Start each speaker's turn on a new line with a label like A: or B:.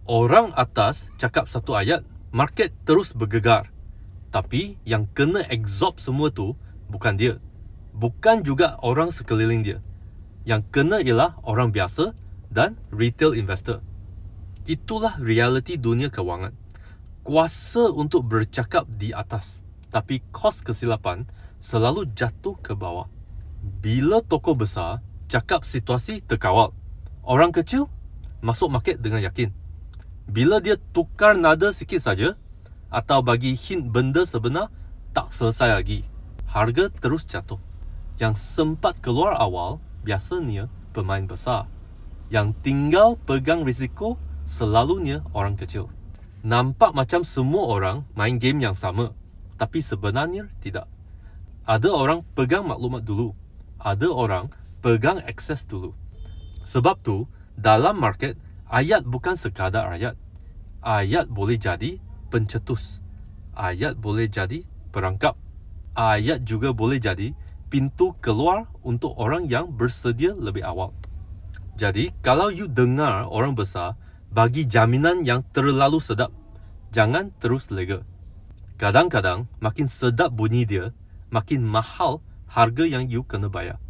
A: Orang atas cakap satu ayat, market terus bergegar. Tapi yang kena absorb semua tu bukan dia. Bukan juga orang sekeliling dia. Yang kena ialah orang biasa dan retail investor. Itulah realiti dunia kewangan. Kuasa untuk bercakap di atas, tapi kos kesilapan selalu jatuh ke bawah. Bila tokoh besar cakap situasi terkawal, orang kecil masuk market dengan yakin. Bila dia tukar nada sikit saja atau bagi hint benda sebenar tak selesai lagi, harga terus jatuh. Yang sempat keluar awal biasanya pemain besar. Yang tinggal pegang risiko selalunya orang kecil. Nampak macam semua orang main game yang sama, tapi sebenarnya tidak. Ada orang pegang maklumat dulu, ada orang pegang akses dulu. Sebab tu, dalam market, ayat bukan sekadar ayat. Ayat boleh jadi pencetus. Ayat boleh jadi perangkap. Ayat juga boleh jadi pintu keluar untuk orang yang bersedia lebih awal. Jadi, kalau you dengar orang besar bagi jaminan yang terlalu sedap, jangan terus lega. Kadang-kadang, makin sedap bunyi dia, makin mahal harga yang you kena bayar.